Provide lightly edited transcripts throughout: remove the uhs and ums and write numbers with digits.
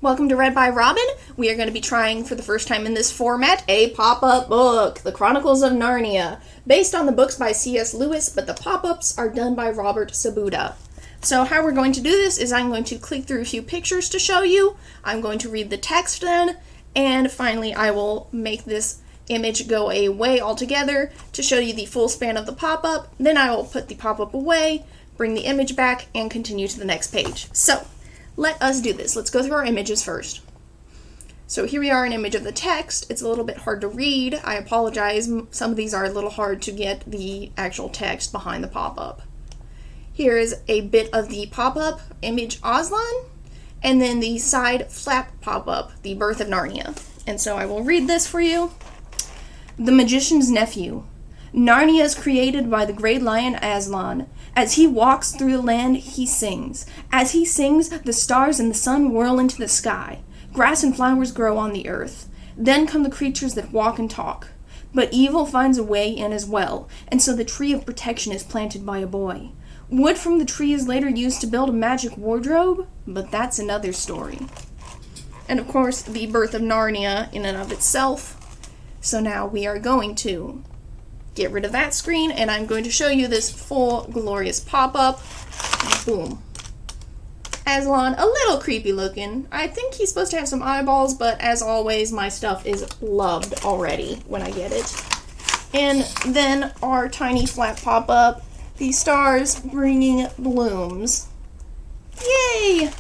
Welcome to Read by Robin. We are going to be trying for the first time in this format a pop-up book, The Chronicles of Narnia, based on the books by C.S. Lewis, but the pop-ups are done by Robert Sabuda. So how we're going to do this is I'm going to click through a few pictures to show you, I'm going to read the text then, and finally I will make this image go away altogether to show you the full span of the pop-up. Then I will put the pop-up away, bring the image back, and continue to the next page. So, let us do this. Let's go through our images first. So here we are, an image of the text. It's a little bit hard to read. I apologize. Some of these are a little hard to get the actual text behind the pop-up. Here is a bit of the pop-up image Aslan, and then the side flap pop-up, The Birth of Narnia. And so I will read this for you. The Magician's Nephew. Narnia is created by the great lion Aslan. As he walks through the land, he sings. As he sings, the stars and the sun whirl into the sky. Grass and flowers grow on the earth. Then come the creatures that walk and talk. But evil finds a way in as well, and so the tree of protection is planted by a boy. Wood from the tree is later used to build a magic wardrobe, but that's another story. And of course, The Birth of Narnia in and of itself. So now we are going to get rid of that screen, and I'm going to show you this full, glorious pop-up. Boom. Aslan, a little creepy looking. I think he's supposed to have some eyeballs, but as always, my stuff is loved already when I get it. And then our tiny flat pop-up, the stars bringing blooms. Yay!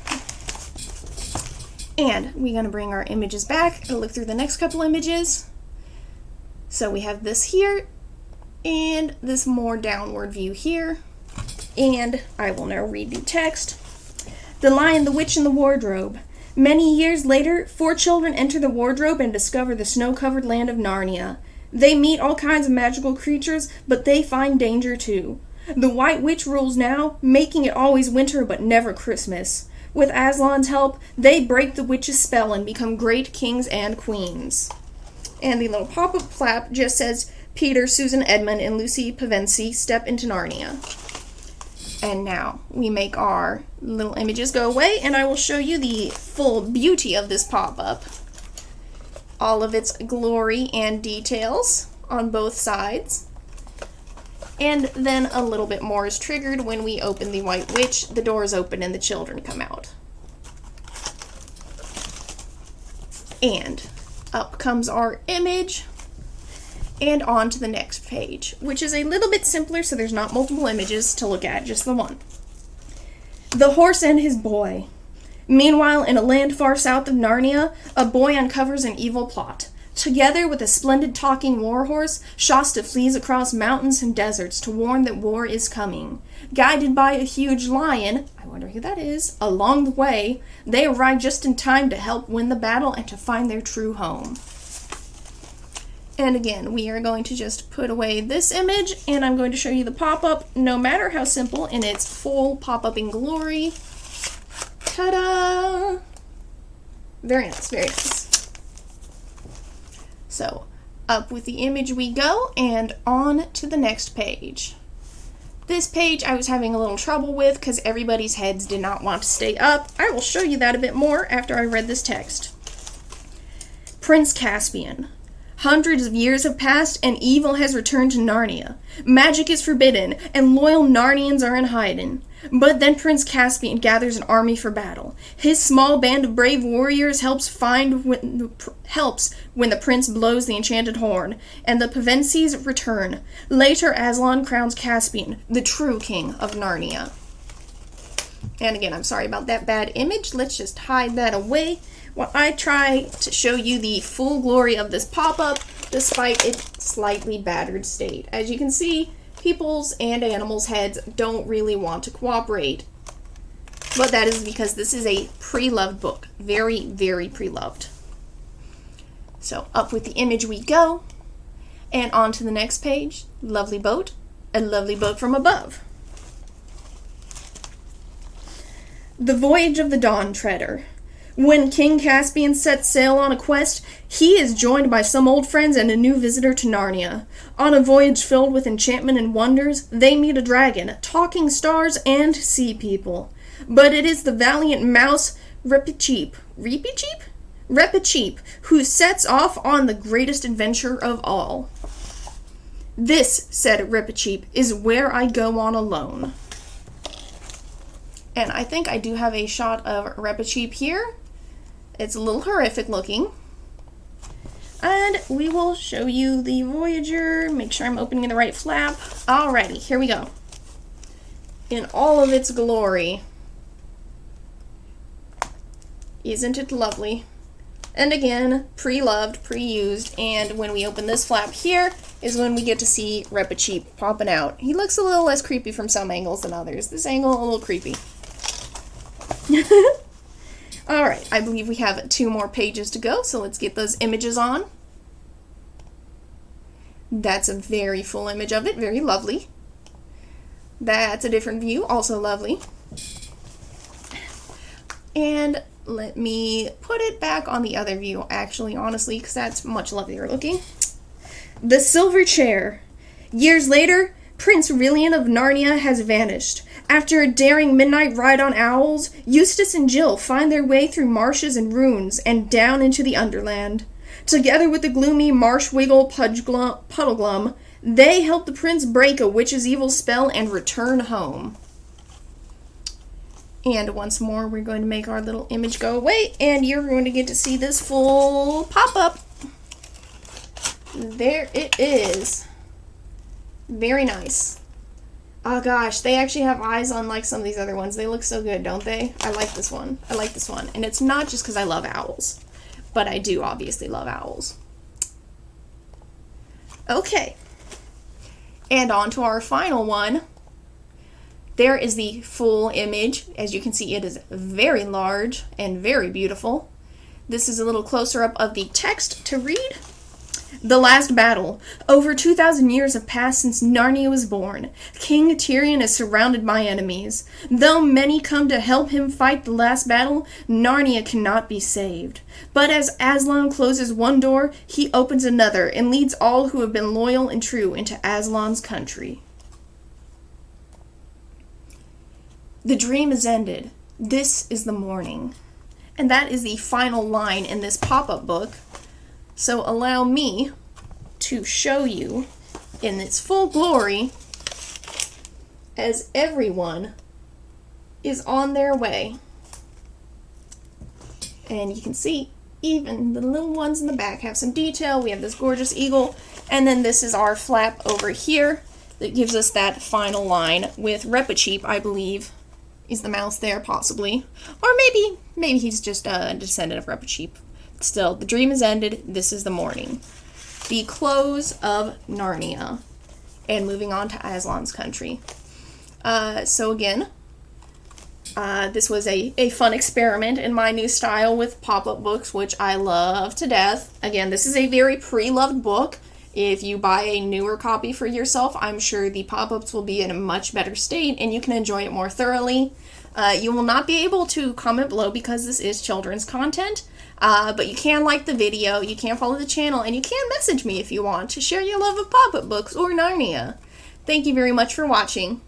And we're going to bring our images back and look through the next couple images. So we have this here, and this more downward view here. And I will now read the text. The Lion, the Witch, and the Wardrobe. Many years later, 4 children enter the wardrobe and discover the snow-covered land of Narnia. They meet all kinds of magical creatures, but they find danger too. The White Witch rules now, making it always winter but never Christmas. With Aslan's help, they break the witch's spell and become great kings and queens. And the little pop-up flap just says, Peter, Susan, Edmund, and Lucy Pevensie step into Narnia. And now we make our little images go away, and I will show you the full beauty of this pop-up. All of its glory and details on both sides. And then a little bit more is triggered when we open the White Witch. The doors open and the children come out. And up comes our image. And on to the next page, which is a little bit simpler, so there's not multiple images to look at, just the one. The Horse and His Boy. Meanwhile, in a land far south of Narnia, a boy uncovers an evil plot. Together with a splendid talking warhorse, Shasta flees across mountains and deserts to warn that war is coming. Guided by a huge lion, I wonder who that is, along the way, they arrive just in time to help win the battle and to find their true home. And again, we are going to just put away this image, and I'm going to show you the pop-up, no matter how simple, in its full pop-up-ing glory. Ta-da! Very nice, very nice. So, up with the image we go, and on to the next page. This page I was having a little trouble with because everybody's heads did not want to stay up. I will show you that a bit more after I read this text. Prince Caspian. Hundreds of years have passed, and evil has returned to Narnia. Magic is forbidden, and loyal Narnians are in hiding. But then Prince Caspian gathers an army for battle. His small band of brave warriors helps when the prince blows the enchanted horn, and the Pevensies return. Later, Aslan crowns Caspian, the true king of Narnia. And again, I'm sorry about that bad image. Let's just hide that away while I try to show you the full glory of this pop-up, despite its slightly battered state. As you can see, people's and animals' heads don't really want to cooperate. But that is because this is a pre-loved book. Very, very pre-loved. So up with the image we go. And on to the next page. Lovely boat. A lovely boat from above. The Voyage of the Dawn Treader. When King Caspian sets sail on a quest, he is joined by some old friends and a new visitor to Narnia. On a voyage filled with enchantment and wonders, they meet a dragon, talking stars, and sea people. But it is the valiant mouse Repicheep. Repicheep? Repicheep, who sets off on the greatest adventure of all. This, said Repicheep, is where I go on alone. And I think I do have a shot of Repicheep here. It's a little horrific looking. And we will show you the Voyager. Make sure I'm opening the right flap. Alrighty, here we go. In all of its glory. Isn't it lovely? And again, pre-loved, pre-used, and when we open this flap here is when we get to see Repicheep popping out. He looks a little less creepy from some angles than others. This angle, a little creepy. Alright, I believe we have 2 more pages to go, so let's get those images on. That's a very full image of it, very lovely. That's a different view, also lovely. And let me put it back on the other view, actually, honestly, because that's much lovelier looking. The Silver Chair. Years later, Prince Aurelian of Narnia has vanished. After a daring midnight ride on owls, Eustace and Jill find their way through marshes and ruins and down into the Underland. Together with the gloomy Marshwiggle Puddleglum, they help the prince break a witch's evil spell and return home. And once more, we're going to make our little image go away, and you're going to get to see this full pop-up. There it is. Very nice. Oh gosh, they actually have eyes unlike some of these other ones. They look so good, don't they? I like this one. I like this one. And it's not just because I love owls, but I do obviously love owls. Okay. And on to our final one. There is the full image. As you can see, it is very large and very beautiful. This is a little closer up of the text to read. The Last Battle. Over 2,000 years have passed since Narnia was born. King Tyrion is surrounded by enemies. Though many come to help him fight the last battle, Narnia cannot be saved. But as Aslan closes one door, he opens another and leads all who have been loyal and true into Aslan's country. The dream is ended. This is the morning. And that is the final line in this pop-up book. So allow me to show you in its full glory as everyone is on their way. And you can see even the little ones in the back have some detail. We have this gorgeous eagle, and then this is our flap over here that gives us that final line with Repicheep, I believe, is the mouse there, possibly. Or maybe he's just a descendant of Repicheep. Still, the dream is ended. This is the morning. The close of Narnia. And moving on to Aslan's country. So again, this was a fun experiment in my new style with pop-up books, which I love to death. Again, this is a very pre-loved book. If you buy a newer copy for yourself, I'm sure the pop-ups will be in a much better state and you can enjoy it more thoroughly. You will not be able to comment below because this is children's content. But you can like the video, you can follow the channel, and you can message me if you want to share your love of pop-up books or Narnia. Thank you very much for watching.